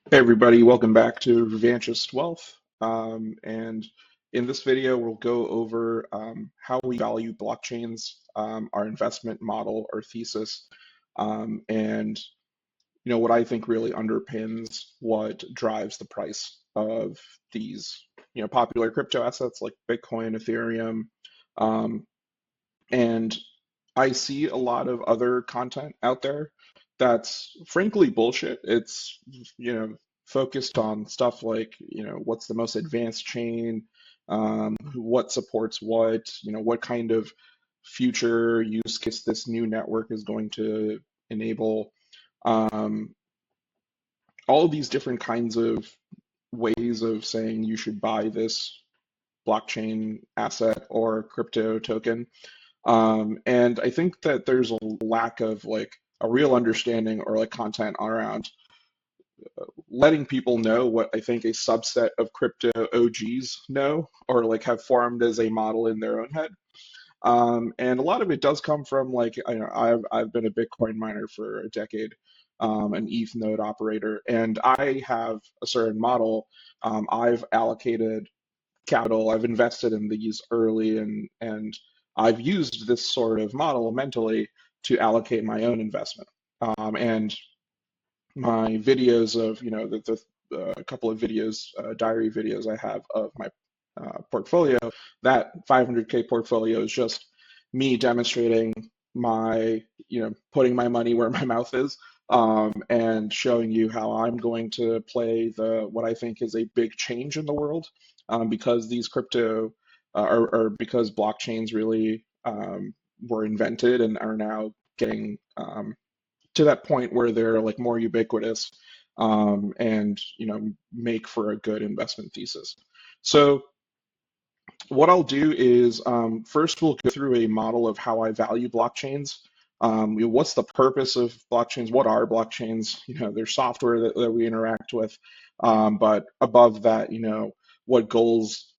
Hey everybody, welcome back to Revanchist Wealth. And in this video, we'll go over how we value blockchains, our investment model or thesis, and what I think really underpins what drives the price of these popular crypto assets like Bitcoin, Ethereum, um, and I see a lot of other content out there that's frankly bullshit. It's, you know, focused on stuff like, what's the most advanced chain, what supports what kind of future use case this new network is going to enable. Um, all of these different kinds of ways of saying you should buy this blockchain asset or crypto token. And I think that there's a lack of like a real understanding or like content around letting people know what I think a subset of crypto OGs know or like have formed as a model in their own head. And a lot of it does come from like I've been a Bitcoin miner for a decade, an ETH node operator, and I have a certain model. I've allocated capital. I've invested in these early and I've used this sort of model mentally to allocate my own investment. And my videos of, a couple of videos, diary videos I have of my portfolio, that 500K portfolio is just me demonstrating putting my money where my mouth is, and showing you how I'm going to play what I think is a big change in the world, because these crypto or because blockchains really were invented and are now getting to that point where they're like more ubiquitous, and make for a good investment thesis. So what I'll do is, first we'll go through a model of how I value blockchains. What's the purpose of blockchains? What are blockchains? There's software that we interact with, but above that, what goals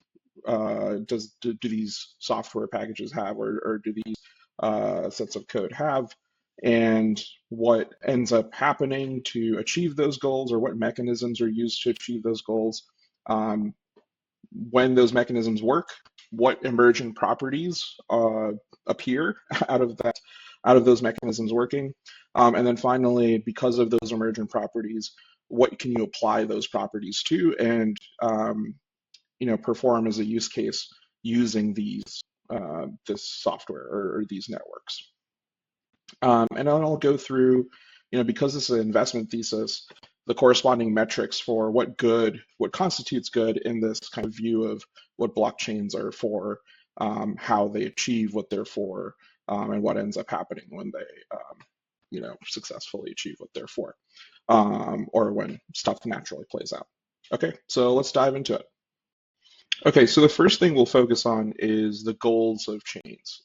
do these software packages have, or do these sets of code have? And what ends up happening to achieve those goals, or what mechanisms are used to achieve those goals? Um, when those mechanisms work, what emergent properties appear out of out of those mechanisms working, and then finally, because of those emergent properties, what can you apply those properties to, and perform as a use case using this software, or these networks. And then I'll go through, because this is an investment thesis, the corresponding metrics for what constitutes good in this kind of view of what blockchains are for, how they achieve what they're for, and what ends up happening when they, successfully achieve what they're for, or when stuff naturally plays out. Okay, so let's dive into it. Okay, so the first thing we'll focus on is the goals of chains.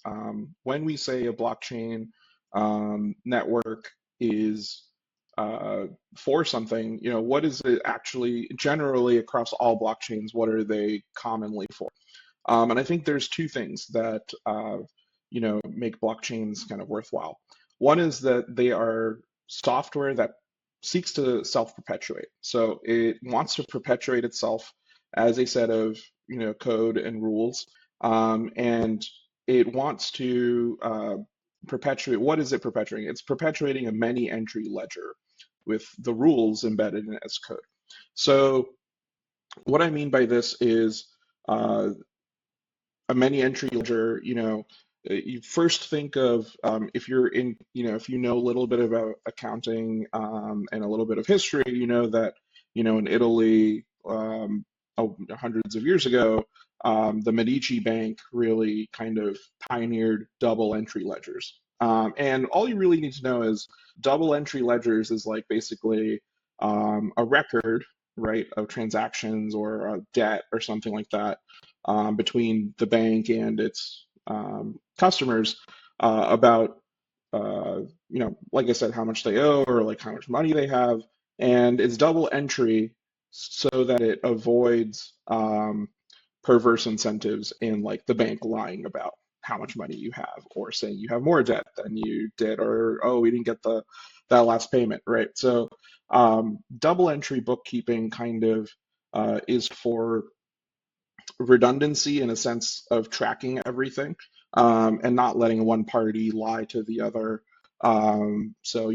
When we say a blockchain network is for something, what is it actually generally across all blockchains? What are they commonly for? And I think there's two things that make blockchains kind of worthwhile. One is that they are software that seeks to self-perpetuate. So it wants to perpetuate itself as a set of code and rules, and it wants to perpetuate. What is it perpetuating? It's perpetuating a many entry ledger with the rules embedded in it as code. So what I mean by this is, a many entry ledger, you first think of, if you're in, if you know a little bit about accounting, and a little bit of history, you know that, in Italy, hundreds of years ago, the Medici Bank really kind of pioneered double entry ledgers. And all you really need to know is double entry ledgers is like basically a record, right, of transactions or a debt or something like that, between the bank and its customers, about, like I said, how much they owe or like how much money they have. And it's double entry so that it avoids perverse incentives in like the bank lying about how much money you have, or saying you have more debt than you did, or oh, we didn't get that last payment, right? So Double entry bookkeeping kind of is for redundancy in a sense of tracking everything, and not letting one party lie to the other. So,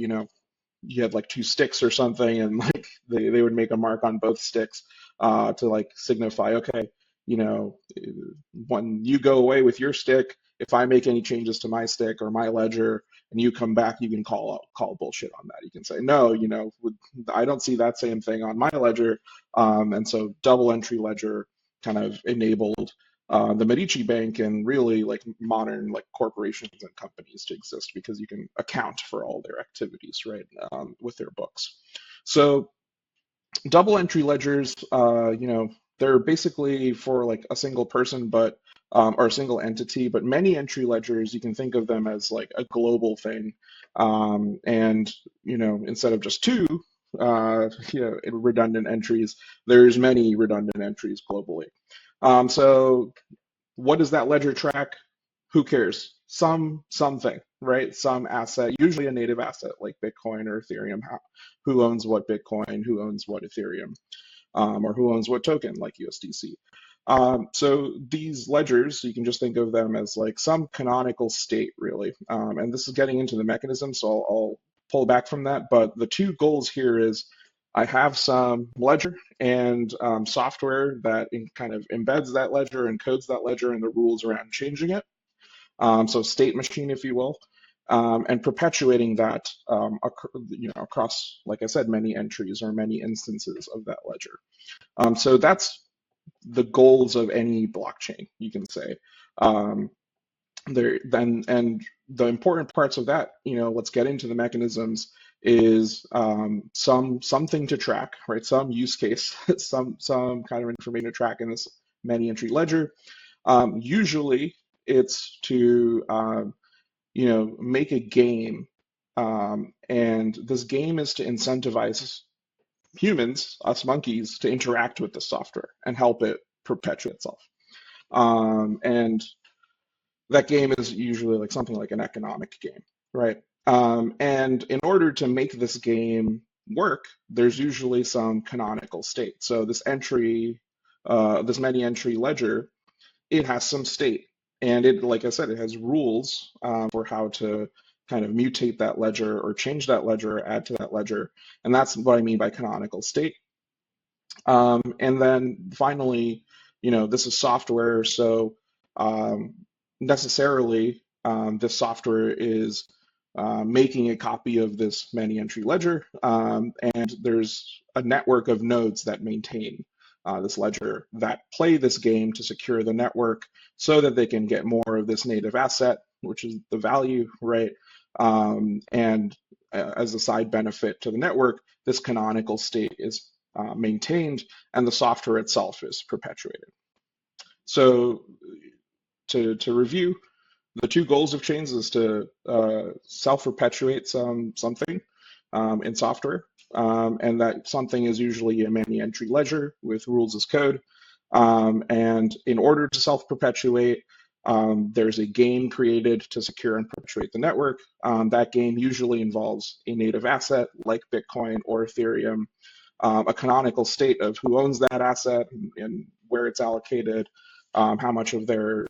you had like two sticks or something, and like they would make a mark on both sticks to like signify, okay, you know, when you go away with your stick, if I make any changes to my stick or my ledger and you come back, you can call bullshit on that. You can say, no, I don't see that same thing on my ledger. And so double entry ledger kind of enabled the Medici Bank and really like modern like corporations and companies to exist because you can account for all their activities, right, with their books. So double entry ledgers, they're basically for like a single person, but or a single entity, but many entry ledgers, you can think of them as like a global thing. And, instead of just two, redundant entries, there's many redundant entries globally. So what does that ledger track? Who cares? Something, right? Some asset, usually a native asset like Bitcoin or Ethereum. Who owns what Bitcoin? Who owns what Ethereum? Or who owns what token like USDC? So these ledgers, you can just think of them as like some canonical state, really. And this is getting into the mechanism, so I'll pull back from that. But the two goals here is I have some ledger and software that kind of embeds that ledger and codes that ledger and the rules around changing it. So state machine, if you will, and perpetuating that across, like I said, many entries or many instances of that ledger. So that's the goals of any blockchain, you can say. Um, and the important parts of that, let's get into the mechanisms, is something to track, right? Some use case, some kind of information to track in this many entry ledger. Usually it's to make a game, and this game is to incentivize humans, us monkeys, to interact with the software and help it perpetuate itself. And that game is usually like something like an economic game, right? And in order to make this game work, there's usually some canonical state. So this many entry ledger, it has some state. And it, like I said, it has rules for how to kind of mutate that ledger or change that ledger or add to that ledger. And that's what I mean by canonical state. And then finally, this is software. So necessarily, this software is making a copy of this many entry ledger. And there's a network of nodes that maintain this ledger that play this game to secure the network so that they can get more of this native asset, which is the value, right? And as a side benefit to the network, this canonical state is maintained and the software itself is perpetuated. So to review, the two goals of chains is to self-perpetuate something in software, and that something is usually a many-entry ledger with rules as code. And in order to self-perpetuate, there's a game created to secure and perpetuate the network. That game usually involves a native asset like Bitcoin or Ethereum, a canonical state of who owns that asset and where it's allocated, how much of that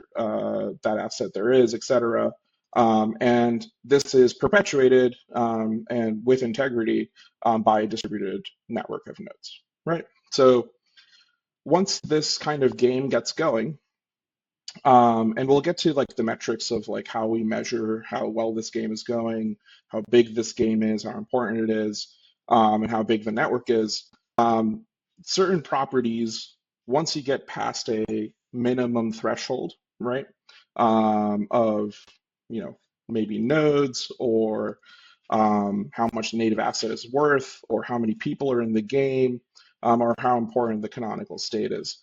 asset there is, etc. And this is perpetuated and with integrity by a distributed network of nodes, right? So once this kind of game gets going, and we'll get to like the metrics of like how we measure how well this game is going, how big this game is, how important it is, and how big the network is. Certain properties, once you get past a minimum threshold, right, of maybe nodes or how much the native asset is worth, or how many people are in the game, or how important the canonical state is.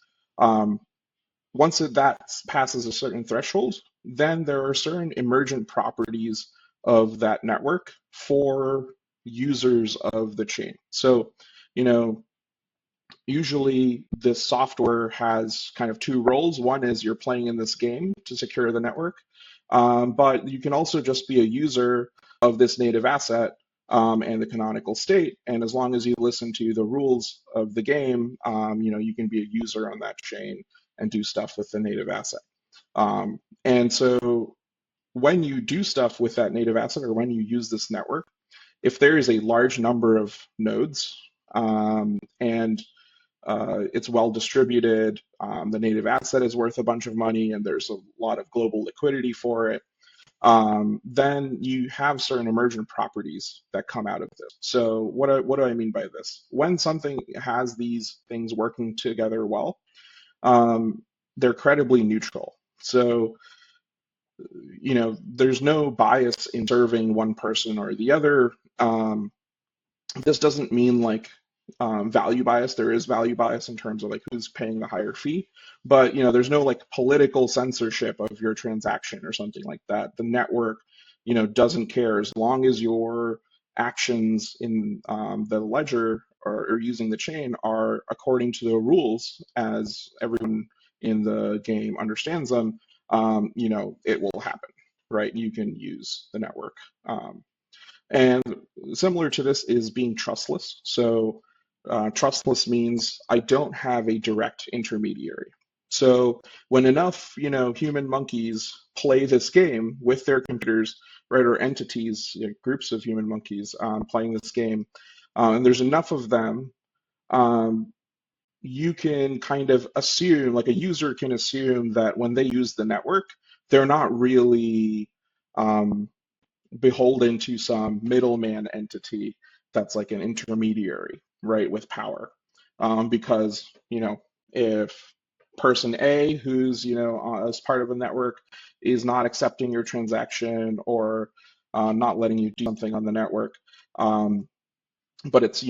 Once that passes a certain threshold, then there are certain emergent properties of that network for users of the chain. So, usually this software has kind of two roles. One is you're playing in this game to secure the network, but you can also just be a user of this native asset and the canonical state. And as long as you listen to the rules of the game, you can be a user on that chain and do stuff with the native asset. And so when you do stuff with that native asset, or when you use this network, if there is a large number of nodes, and it's well distributed, the native asset is worth a bunch of money, and there's a lot of global liquidity for it, then you have certain emergent properties that come out of this. So what do I mean by this? When something has these things working together well, they're credibly neutral. So there's no bias in serving one person or the other. This doesn't mean like value bias. There is value bias in terms of like who's paying the higher fee, but there's no like political censorship of your transaction or something like that. The network, doesn't care as long as your actions in the ledger or using the chain are according to the rules as everyone in the game understands them. It will happen, right? You can use the network. And similar to this is being trustless. So trustless means I don't have a direct intermediary. So when enough, human monkeys play this game with their computers, right, or entities, groups of human monkeys playing this game, and there's enough of them, um, you can kind of assume, like a user can assume that when they use the network, they're not really um, beholden to some middleman entity that's like an intermediary, right, with power. Because, if person A, who's, as part of a network, is not accepting your transaction or not letting you do something on the network, um, but it's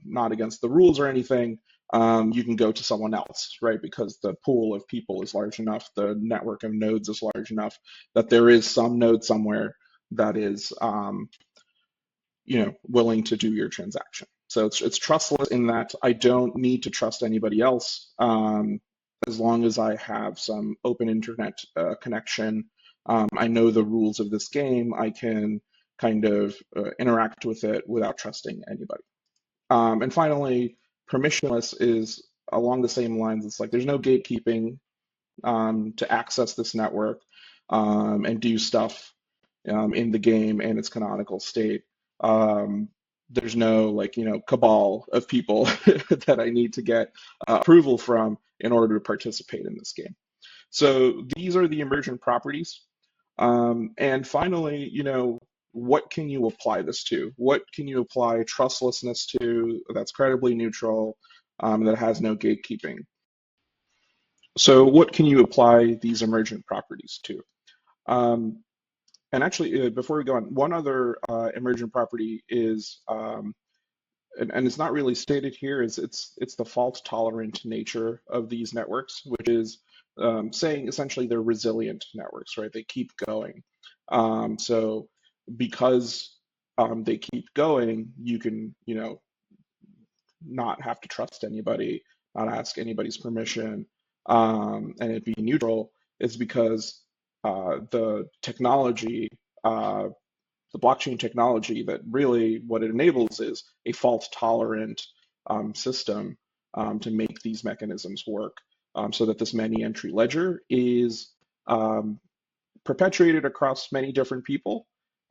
not against the rules or anything, you can go to someone else, right? Because the pool of people is large enough, the network of nodes is large enough that there is some node somewhere that is, willing to do your transaction. So it's trustless in that I don't need to trust anybody else, as long as I have some open internet connection. I know the rules of this game. I can kind of interact with it without trusting anybody. And finally, permissionless is along the same lines. It's like there's no gatekeeping to access this network and do stuff in the game and its canonical state. Um, there's no like cabal of people that I need to get approval from in order to participate in this game. So these are the emergent properties. And finally, what can you apply this to? What can you apply trustlessness to that's credibly neutral, that has no gatekeeping? So what can you apply these emergent properties to? Um, and actually, before we go on, one other emergent property is, and it's not really stated here, is it's the fault tolerant nature of these networks, which is saying essentially they're resilient networks, right? They keep going. So because they keep going, you can, not have to trust anybody, not ask anybody's permission, and it be neutral, is because the technology, the blockchain technology, that really what it enables is a fault tolerant system to make these mechanisms work, so that this many entry ledger is um, perpetuated across many different people,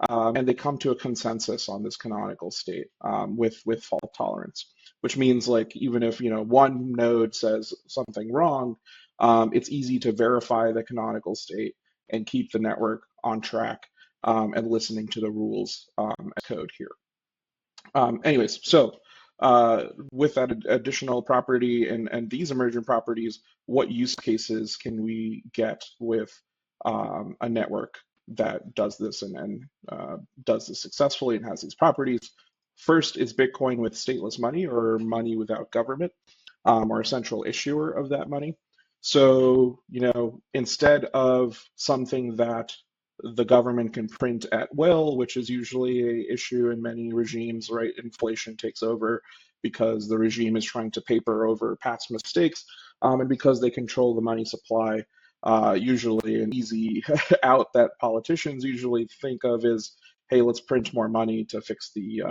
and they come to a consensus on this canonical state with fault tolerance, which means like even if one node says something wrong, it's easy to verify the canonical state and keep the network on track, and listening to the rules and code here. Anyways, so with that additional property and these emergent properties, what use cases can we get with a network that does this and does this successfully and has these properties? First is Bitcoin with stateless money, or money without government, or a central issuer of that money. So, instead of something that the government can print at will, which is usually a issue in many regimes, right? Inflation takes over because the regime is trying to paper over past mistakes, and because they control the money supply. Usually an easy out that politicians usually think of is, hey, let's print more money to fix the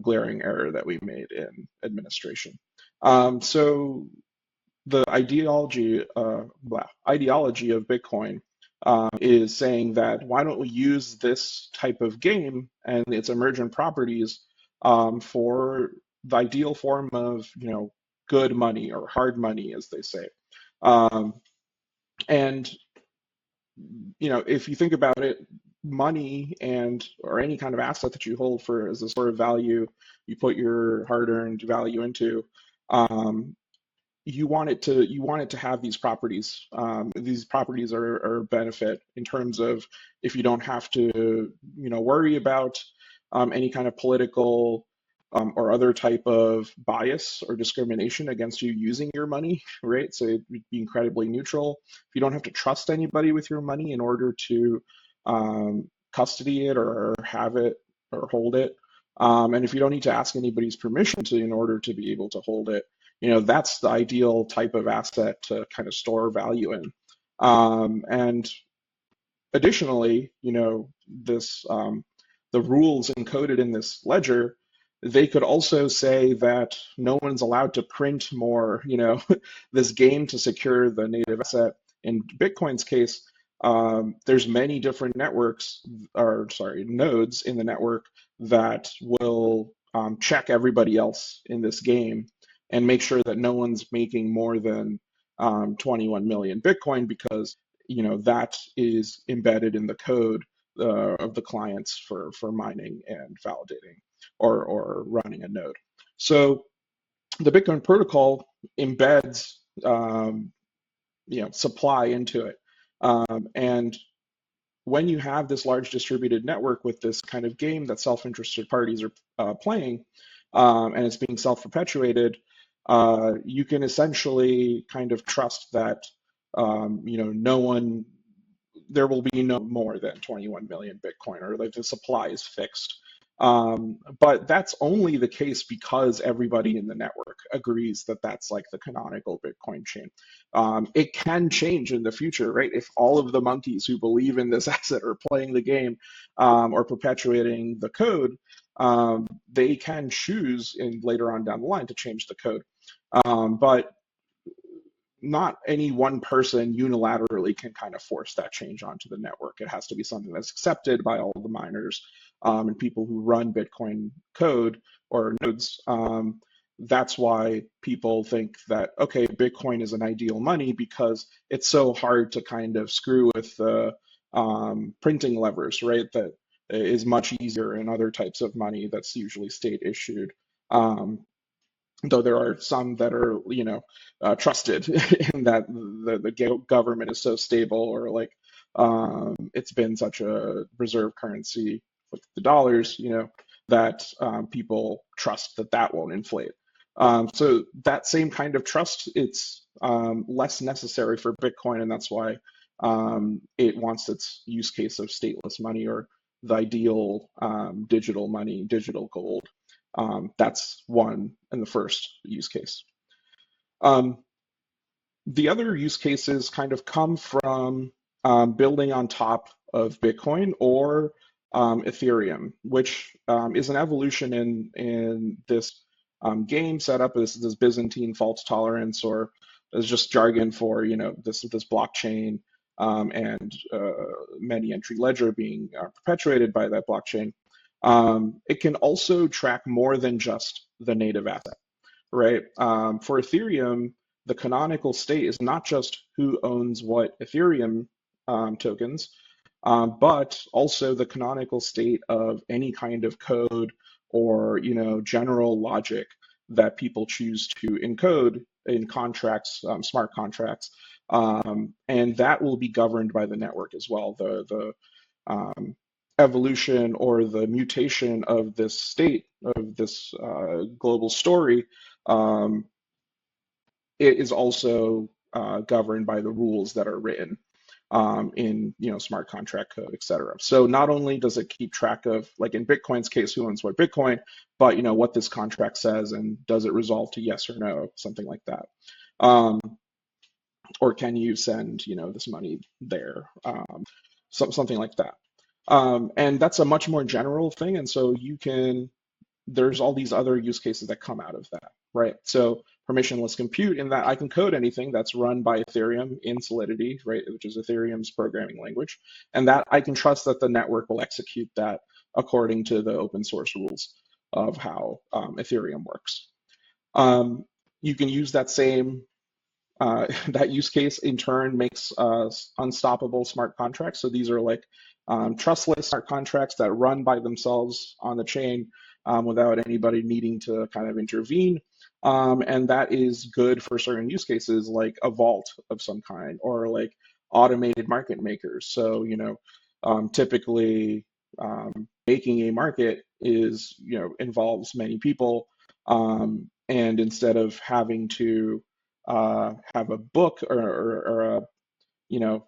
glaring error that we made in administration. So the ideology of Bitcoin is saying that why don't we use this type of game and its emergent properties for the ideal form of good money or hard money, as they say. Um, and if you think about it, money and or any kind of asset that you hold for as a sort of value, you put your hard-earned value into. Um, you want it to have these properties. These properties are a benefit in terms of if you don't have to worry about any kind of political or other type of bias or discrimination against you using your money, right? So it'd be incredibly neutral. If you don't have to trust anybody with your money in order to custody it or have it or hold it, and if you don't need to ask anybody's permission to in order to be able to hold it, that's the ideal type of asset to kind of store value in. And additionally, this the rules encoded in this ledger, they could also say that no one's allowed to print more, this game to secure the native asset. In Bitcoin's case, there's many different networks, or sorry, nodes in the network that will check everybody else in this game and make sure that no one's making more than 21 million Bitcoin, because that is embedded in the code of the clients for mining and validating or running a node. So the Bitcoin protocol embeds supply into it, and when you have this large distributed network with this kind of game that self-interested parties are playing, and it's being self-perpetuated, you can essentially kind of trust that no one, there will be no more than 21 million Bitcoin, or like the supply is fixed. But that's only the case because everybody in the network agrees that that's like the canonical Bitcoin chain. It can change in the future, right? If all of the monkeys who believe in this asset are playing the game or perpetuating the code, they can choose in later on down the line to change the code. But not any one person unilaterally can kind of force that change onto the network. It has to be something that's accepted by all the miners and people who run Bitcoin code or nodes. That's why people think that, okay, Bitcoin is an ideal money because it's so hard to kind of screw with the printing levers, right? That is much easier in other types of money that's usually state issued. Though there are some that are, trusted in that the government is so stable, or like it's been such a reserve currency with the dollars, that people trust that that won't inflate. So that same kind of trust, it's less necessary for Bitcoin, and that's why it wants its use case of stateless money, or the ideal digital money, digital gold. That's one and the first use case. Um, the other use cases kind of come from building on top of Bitcoin or Ethereum, which is an evolution in this game setup. This Byzantine fault tolerance, or is just jargon for this blockchain and many entry ledger being perpetuated by that blockchain. It can also track more than just the native asset, right? For Ethereum, the canonical state is not just who owns what Ethereum tokens, but also the canonical state of any kind of code or general logic that people choose to encode in contracts, smart contracts, and that will be governed by the network as well. The evolution or the mutation of this state of this global story, it is also governed by the rules that are written in smart contract code, et cetera. So not only does it keep track of, like in Bitcoin's case, who owns what Bitcoin, but what this contract says, and does it resolve to yes or no, something like that. Or can you send this money there, something like that. And that's a much more general thing. And so there's all these other use cases that come out of that, right? So permissionless compute, in that I can code anything that's run by Ethereum in Solidity, right, which is Ethereum's programming language, and that I can trust that the network will execute that according to the open source rules of how Ethereum works. You can use that same that use case in turn makes unstoppable smart contracts. So these are like trustless smart contracts that run by themselves on the chain without anybody needing to kind of intervene. And that is good for certain use cases like a vault of some kind or like automated market makers. So, typically making a market involves many people. And instead of having to have a book or a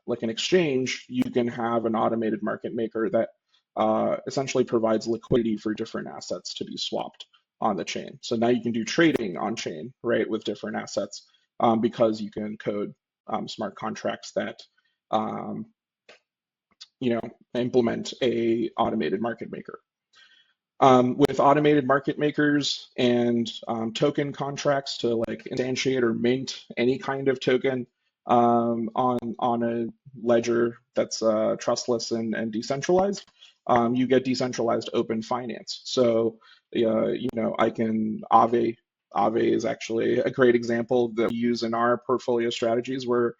like an exchange, you can have an automated market maker that essentially provides liquidity for different assets to be swapped on the chain. So now you can do trading on chain, right, with different assets because you can code smart contracts that um, implement a automated market maker. With automated market makers and token contracts to like instantiate or mint any kind of token on a ledger that's trustless and decentralized, you get decentralized open finance. So, I can Aave is actually a great example that we use in our portfolio strategies where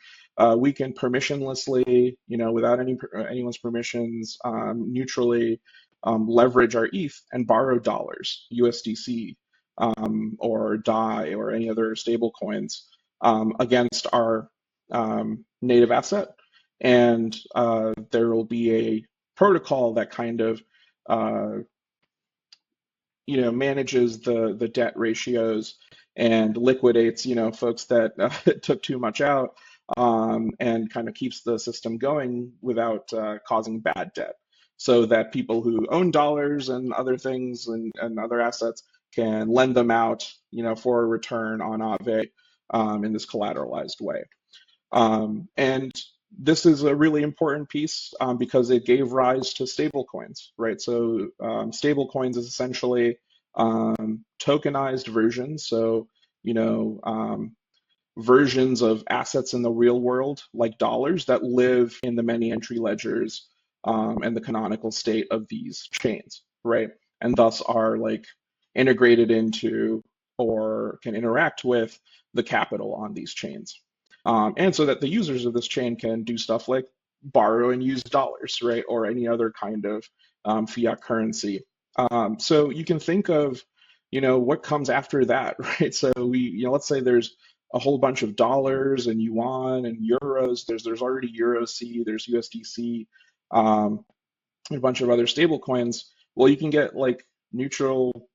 we can permissionlessly, without anyone's permissions, neutrally leverage our ETH and borrow dollars, USDC, or DAI, or any other stable coins against our native asset. And there will be a protocol that kind of manages the debt ratios and liquidates folks that took too much out, and kind of keeps the system going without causing bad debt, so that people who own dollars and other things and other assets can lend them out for a return on Aave in this collateralized way. And this is a really important piece because it gave rise to stablecoins, right? So stablecoins is essentially tokenized versions. So, versions of assets in the real world, like dollars, that live in the many entry ledgers and the canonical state of these chains, right? And thus are like integrated into or can interact with the capital on these chains. And so that the users of this chain can do stuff like borrow and use dollars, right? Or any other kind of fiat currency. So you can think of, what comes after that, right? So let's say there's a whole bunch of dollars and yuan and euros. There's already Euro C, there's USDC, and a bunch of other stable coins. Well, you can get like neutral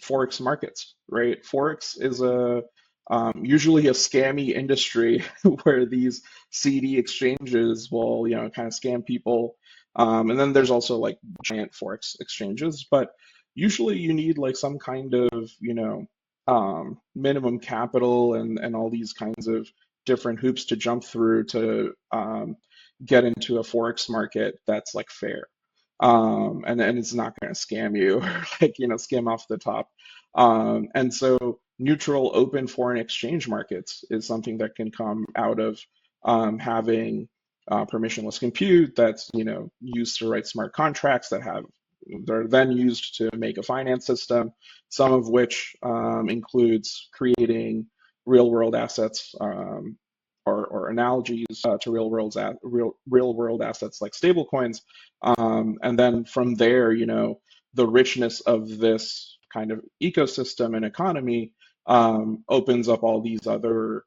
forex markets, right? Forex is usually a scammy industry where these CD exchanges will, kind of scam people. And then there's also like giant forex exchanges, but usually you need like some kind of, minimum capital and all these kinds of different hoops to jump through to get into a forex market that's like fair. And it's not going to scam you or like, skim off the top. And so neutral open foreign exchange markets is something that can come out of having permissionless compute that's, used to write smart contracts they're then used to make a finance system, some of which includes creating real world assets or analogies to real world assets like stablecoins. And then from there, the richness of this kind of ecosystem and economy opens up all these other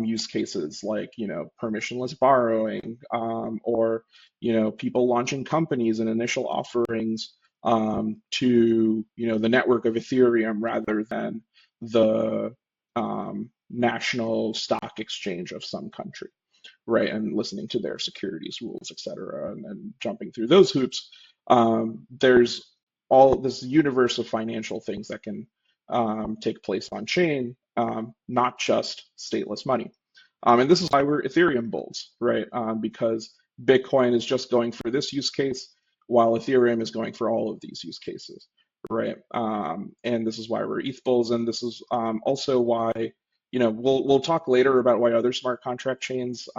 use cases like, permissionless borrowing, or, people launching companies and initial offerings to, the network of Ethereum rather than the national stock exchange of some country, right? And listening to their securities rules, et cetera, and jumping through those hoops. There's all this universe of financial things that can take place on chain, not just stateless money. And this is why we're Ethereum bulls, right? Because Bitcoin is just going for this use case, while Ethereum is going for all of these use cases, right? And this is why we're ETH bulls, and this is also why, we'll talk later about why other smart contract chains,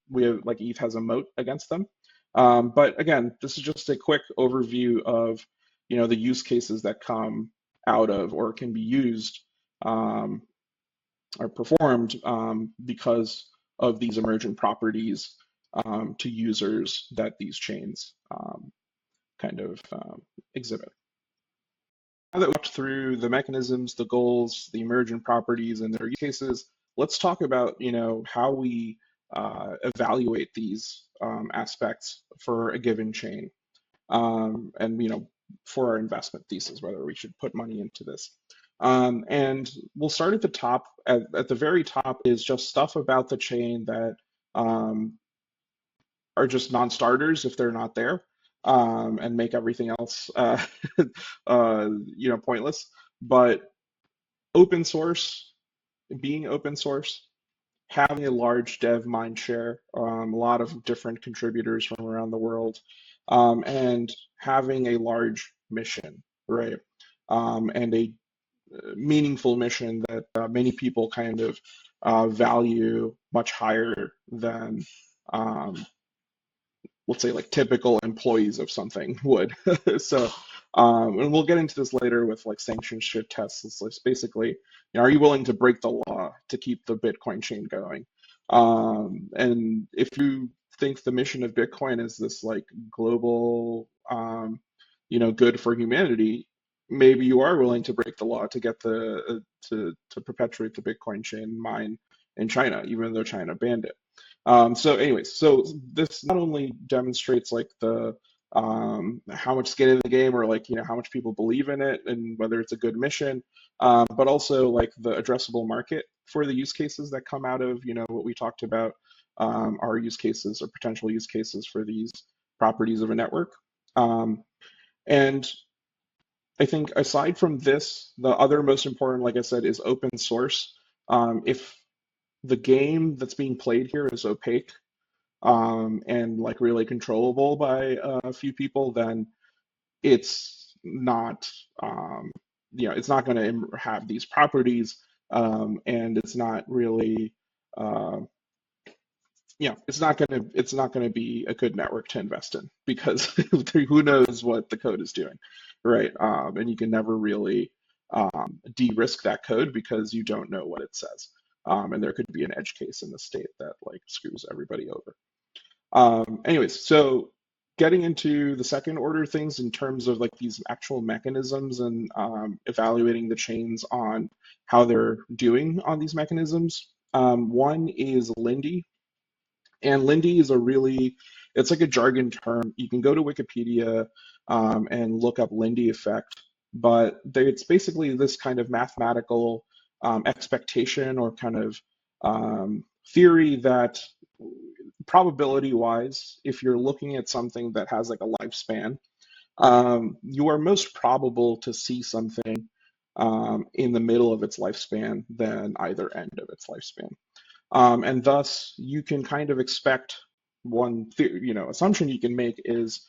we have, like ETH has a moat against them. But again, this is just a quick overview of, the use cases that come out of or can be used um, or performed because of these emergent properties to users that these chains kind of exhibit. Now that we walked through the mechanisms, the goals, the emergent properties, and their use cases, let's talk about, how we evaluate these aspects for a given chain, and for our investment thesis, whether we should put money into this. And we'll start at the top. At the very top is just stuff about the chain that are just non-starters if they're not there, and make everything else pointless. But open source, being open source, having a large dev mind share, a lot of different contributors from around the world, and having a large mission, right? And a meaningful mission that many people kind of value much higher than, um, let's say, like typical employees of something would. So, and we'll get into this later with like sanction shit tests. It's like basically, are you willing to break the law to keep the Bitcoin chain going? And if you think the mission of Bitcoin is this like global, good for humanity, maybe you are willing to break the law to get the to perpetuate the Bitcoin chain mine in China, even though China banned it. So anyways, so this not only demonstrates like the how much skin in the game, or like how much people believe in it and whether it's a good mission, but also like the addressable market for the use cases that come out of what we talked about, our use cases or potential use cases for these properties of a network. And I think aside from this, the other most important, like I said, is open source. If the game that's being played here is opaque, and like really controllable by a few people, then it's not, it's not going to have these properties, and it's not really, uh, it's not going to be a good network to invest in because who knows what the code is doing, right? And you can never really de-risk that code because you don't know what it says. And there could be an edge case in the state that like screws everybody over. Anyways, so getting into the second order things in terms of like these actual mechanisms and evaluating the chains on how they're doing on these mechanisms. One is Lindy, and Lindy is it's like a jargon term. You can go to Wikipedia and look up Lindy effect, but it's basically this kind of mathematical expectation or kind of theory that probability wise, if you're looking at something that has like a lifespan, you are most probable to see something in the middle of its lifespan than either end of its lifespan. And thus, you can kind of expect assumption you can make is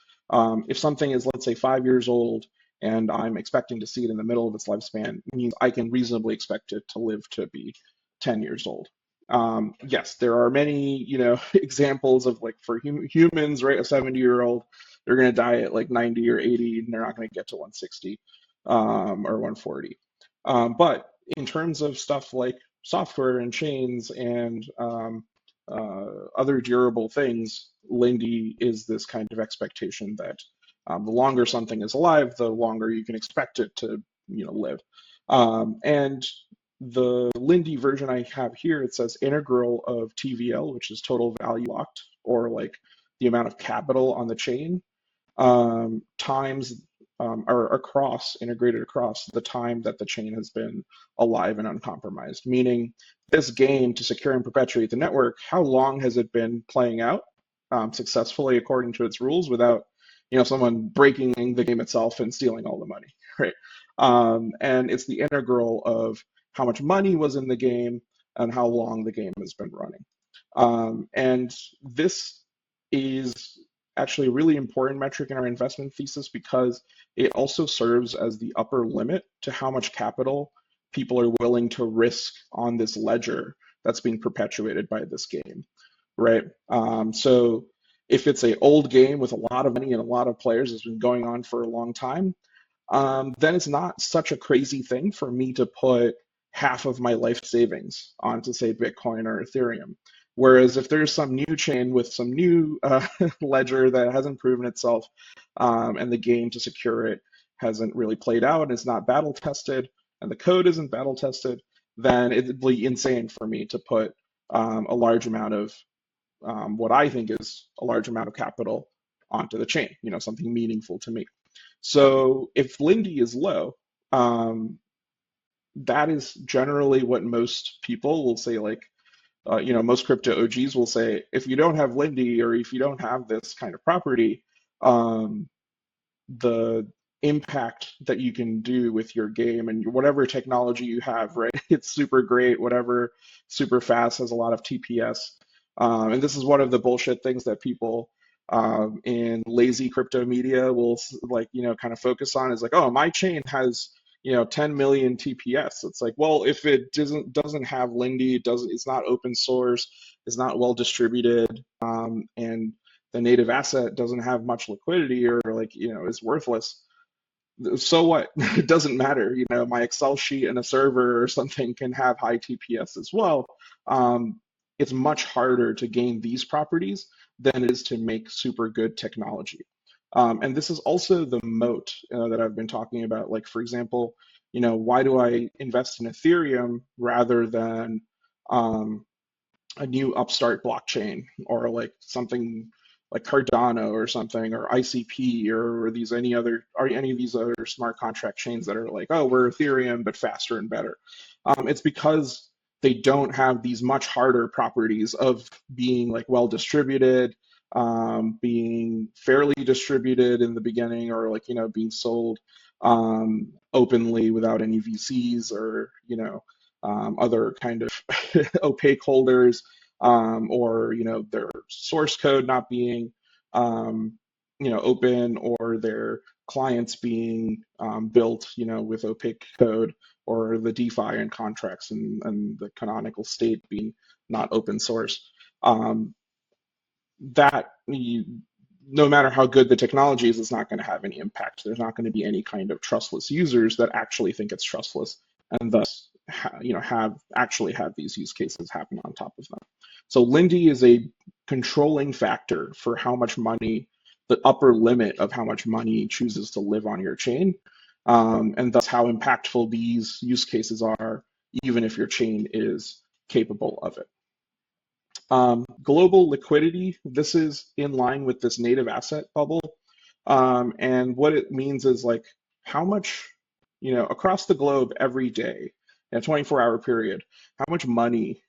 if something is, let's say, 5 years old and I'm expecting to see it in the middle of its lifespan, it means I can reasonably expect it to live to be 10 years old. Yes, there are many, examples of like for humans, right? A 70-year-old, they're going to die at like 90 or 80, and they're not going to get to 160 or 140. But in terms of stuff like software and chains and other durable things, Lindy is this kind of expectation that the longer something is alive, the longer you can expect it to, live. And the Lindy version I have here, it says integral of TVL, which is total value locked, or like the amount of capital on the chain, times or integrated across the time that the chain has been alive and uncompromised. Meaning, this game to secure and perpetuate the network, how long has it been playing out successfully according to its rules without, someone breaking the game itself and stealing all the money, right? And it's the integral of how much money was in the game and how long the game has been running. And this is actually a really important metric in our investment thesis because it also serves as the upper limit to how much capital people are willing to risk on this ledger that's being perpetuated by this game, right? So if it's a old game with a lot of money and a lot of players that's been going on for a long time, then it's not such a crazy thing for me to put half of my life savings onto, say, Bitcoin or Ethereum. Whereas if there's some new chain with some new ledger that hasn't proven itself, and the game to secure it hasn't really played out and it's not battle tested, and the code isn't battle tested, then it'd be insane for me to put a large amount of what I think is a large amount of capital onto the chain, something meaningful to me. So if Lindy is low, that is generally what most people will say, like, most crypto OGs will say, if you don't have Lindy or if you don't have this kind of property, um, the impact that you can do with your game and whatever technology you have, right? It's super great, whatever, super fast, has a lot of TPS. And this is one of the bullshit things that people in lazy crypto media will like, kind of focus on is like, oh, my chain has 10 million TPS. It's like, well, if it doesn't have Lindy, it's not open source, it's not well distributed, and the native asset doesn't have much liquidity or like, is worthless. So what? It doesn't matter. My Excel sheet and a server or something can have high TPS as well. Um, it's much harder to gain these properties than it is to make super good technology. And this is also the moat that I've been talking about. Like, for example, why do I invest in Ethereum rather than um, a new upstart blockchain or like something like Cardano or something or ICP or any of these other smart contract chains that are like, oh, we're Ethereum but faster and better. It's because they don't have these much harder properties of being like well distributed, being fairly distributed in the beginning, or like being sold openly without any VCs or other kind of opaque holders, or their source code not being open, or their clients being built with opaque code, or the DeFi and contracts and the canonical state being not open source. That no matter how good the technology is, it's not going to have any impact. There's not going to be any kind of trustless users that actually think it's trustless, and thus have these use cases happen on top of them. So Lindy is a controlling factor for how much money, the upper limit of how much money chooses to live on your chain, and thus how impactful these use cases are, even if your chain is capable of it. Global liquidity, this is in line with this native asset bubble. And what it means is like how much, across the globe every day, in a 24-hour period, how much money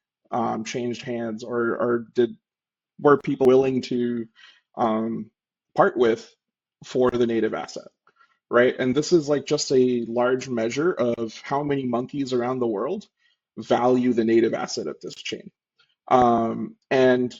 changed hands, or were people willing to part with for the native asset, right? And this is like just a large measure of how many monkeys around the world value the native asset of this chain. And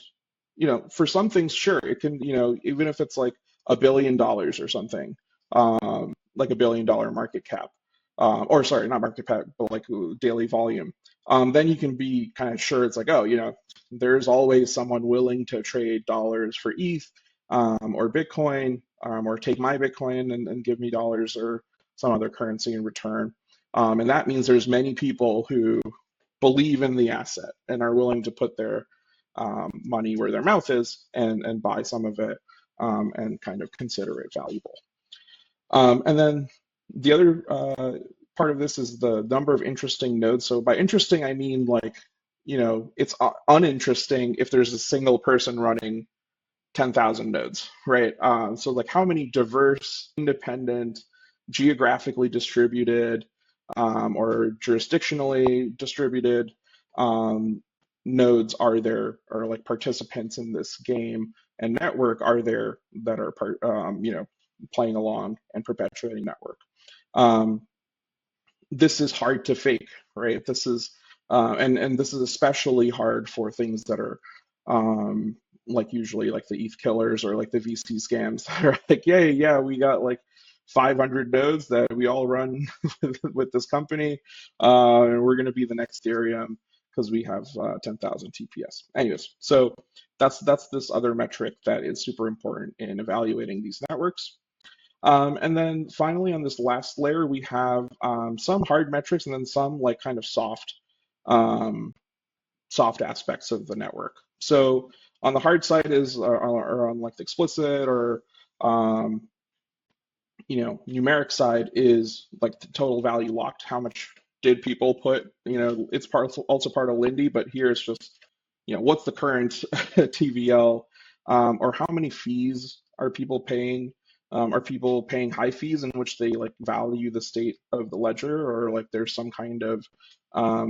for some things, sure, it can, even if it's like $1 billion or something, like $1 billion market cap, or sorry, not market cap, but like daily volume, then you can be kind of sure it's like, oh, there's always someone willing to trade dollars for ETH, or Bitcoin, or take my Bitcoin and give me dollars or some other currency in return. And that means there's many people who believe in the asset and are willing to put their money where their mouth is and buy some of it, and kind of consider it valuable. And then the other part of this is the number of interesting nodes. So by interesting, I mean like, it's uninteresting if there's a single person running 10,000 nodes, right? So like how many diverse, independent, geographically distributed, or jurisdictionally distributed nodes are there, or like participants in this game and network are there that are playing along and perpetuating network. This is hard to fake, right? This is and this is especially hard for things that are like usually like the ETH killers or like the VC scams that are like, yeah, we got like 500 nodes that we all run with this company, and we're going to be the next Ethereum because we have 10,000 TPS. Anyways, so that's this other metric that is super important in evaluating these networks. And then finally, on this last layer, we have some hard metrics and then some like kind of um, soft aspects of the network. So on the hard side is or on like the explicit or um, numeric side is like the total value locked. How much did people put? It's also part of Lindy, but here it's just, what's the current TVL, or how many fees are people paying? Are people paying high fees in which they like value the state of the ledger, or like there's some kind of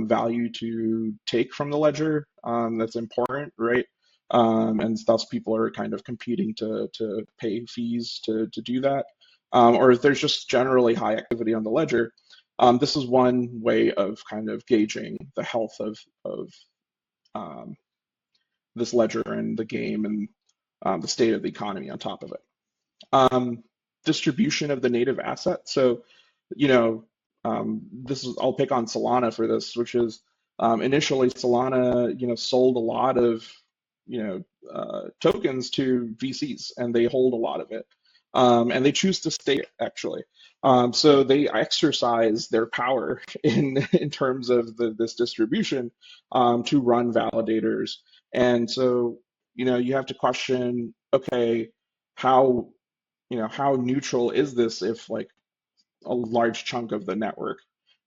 value to take from the ledger that's important, right? And thus people are kind of competing to pay fees to do that, or if there's just generally high activity on the ledger. This is one way of kind of gauging the health of um, this ledger and the game and the state of the economy on top of it. Distribution of the native asset. So, you know, I'll pick on Solana for this, which is initially Solana, sold a lot of, tokens to VCs, and they hold a lot of it. And they choose to stay actually. So they exercise their power in terms of this distribution to run validators. And so, you have to question, okay, how how neutral is this if like a large chunk of the network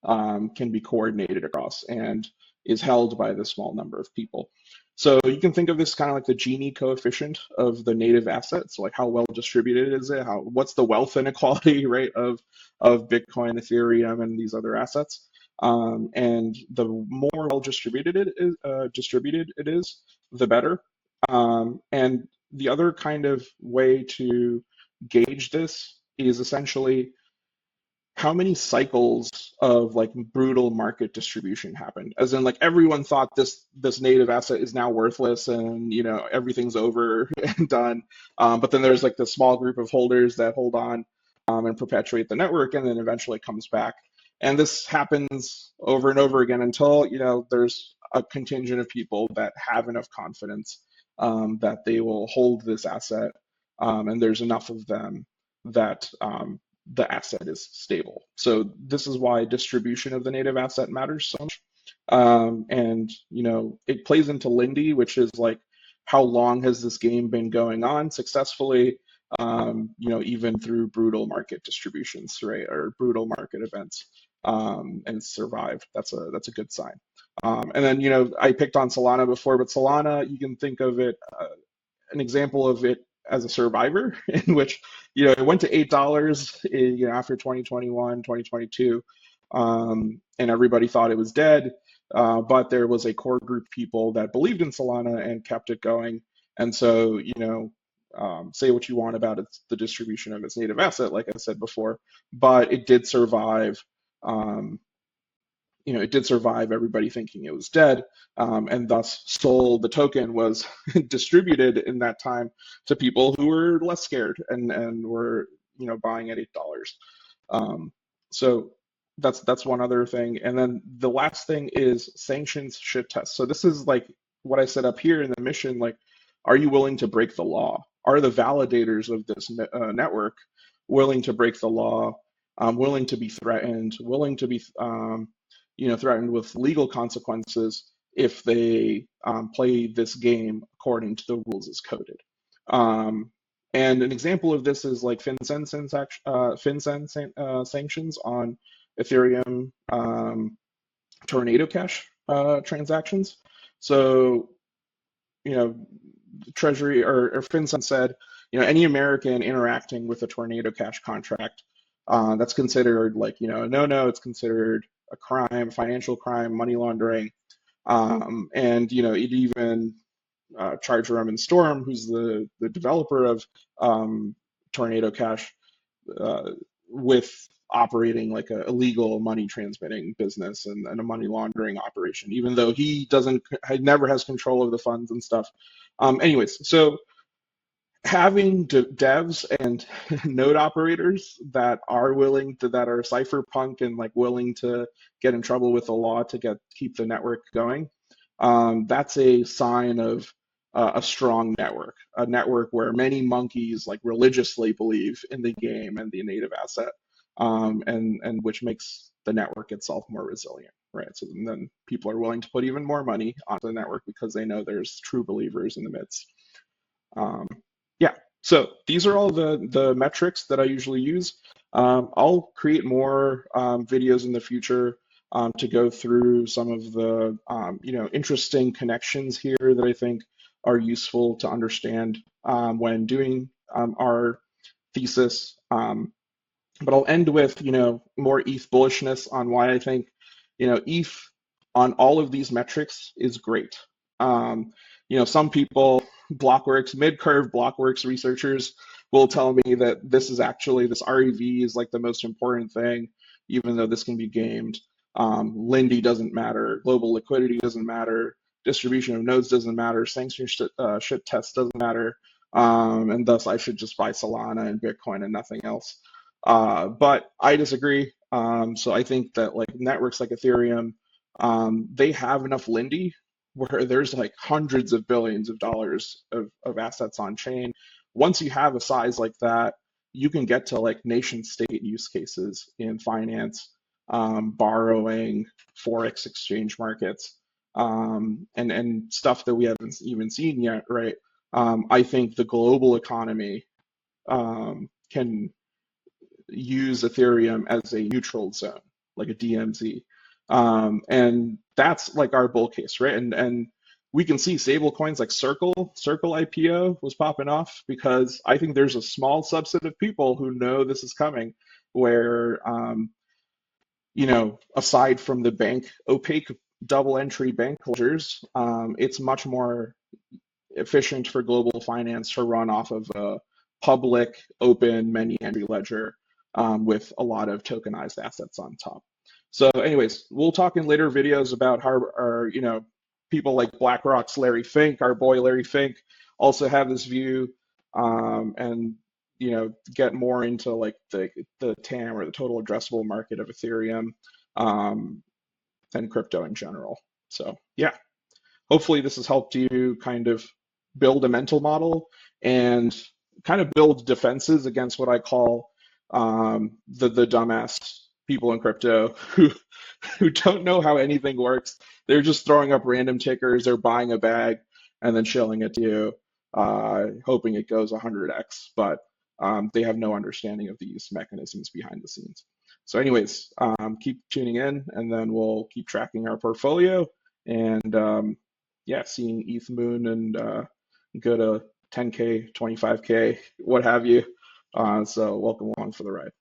can be coordinated across and is held by the small number of people. So you can think of this kind of like the Gini coefficient of the native assets, like how well distributed is it? What's the wealth inequality, right, of Bitcoin, Ethereum, and these other assets? And the more well distributed it is, the better. And the other kind of way to gauge this is essentially how many cycles of like brutal market distribution happened, as in like everyone thought this native asset is now worthless and everything's over and done, but then there's like the small group of holders that hold on and perpetuate the network, and then eventually comes back. And this happens over and over again until there's a contingent of people that have enough confidence that they will hold this asset, and there's enough of them that the asset is stable. So this is why distribution of the native asset matters so much. And it plays into Lindy, which is like how long has this game been going on successfully, even through brutal market distributions, right, or brutal market events, and survived. That's a good sign. And then I picked on Solana before, but Solana, you can think of it, an example of it as a survivor, in which it went to $8 after 2021, 2022, and everybody thought it was dead, but there was a core group of people that believed in Solana and kept it going. And so say what you want about the distribution of its native asset, like I said before, but it did survive. It did survive everybody thinking it was dead, and thus the token was distributed in that time to people who were less scared and were buying at $8. So that's one other thing. And then the last thing is sanctions should test. So this is like what I set up here in the mission, like, are you willing to break the law? Are the validators of this network willing to break the law, willing to be threatened, willing to be threatened with legal consequences if they play this game according to the rules as coded? And an example of this is like FinCEN sanctions on Ethereum Tornado Cash transactions. So, Treasury or FinCEN said, any American interacting with a Tornado Cash contract, that's considered like, no, it's considered a crime, financial crime, money laundering. And, it even charged Roman Storm, who's the developer of Tornado Cash, with operating like a illegal money transmitting business and a money laundering operation, even though he never has control of the funds and stuff. Anyways, so having devs and node operators that are willing to, that are cypherpunk and like willing to get in trouble with the law to keep the network going, that's a sign of a strong network, a network where many monkeys like religiously believe in the game and the native asset, and which makes the network itself more resilient, right? So then people are willing to put even more money onto the network because they know there's true believers in the midst. Um, yeah, so these are all the metrics that I usually use. I'll create more videos in the future to go through some of the interesting connections here that I think are useful to understand when doing our thesis. But I'll end with, more ETH bullishness on why I think, ETH on all of these metrics is great. Some people, Blockworks, mid-curve Blockworks researchers will tell me that this REV is like the most important thing, even though this can be gamed. Lindy doesn't matter, global liquidity doesn't matter, distribution of nodes doesn't matter, sanction shit test doesn't matter, and thus I should just buy Solana and Bitcoin and nothing else. But I disagree. So I think that like networks like Ethereum, they have enough Lindy where there's like hundreds of billions of dollars of assets on chain. Once you have a size like that, you can get to like nation state use cases in finance, borrowing, forex exchange markets, and stuff that we haven't even seen yet, right? I think the global economy can use Ethereum as a neutral zone, like a DMZ. And that's like our bull case, right? And we can see stable coins like Circle IPO was popping off because I think there's a small subset of people who know this is coming where, aside from the bank, opaque double entry bank closures, it's much more efficient for global finance to run off of a public, open, many entry ledger with a lot of tokenized assets on top. So anyways, we'll talk in later videos about how our, people like BlackRock's Larry Fink, our boy Larry Fink, also have this view, and get more into like the TAM, or the total addressable market of Ethereum, and crypto in general. So yeah, hopefully this has helped you kind of build a mental model and kind of build defenses against what I call the dumbass people in crypto who don't know how anything works. They're just throwing up random tickers, they're buying a bag and then shilling it to you, hoping it goes 100x, but they have no understanding of these mechanisms behind the scenes. So anyways, keep tuning in, and then we'll keep tracking our portfolio and yeah, seeing ETH Moon and go to 10K, 25K, what have you. So welcome along for the ride.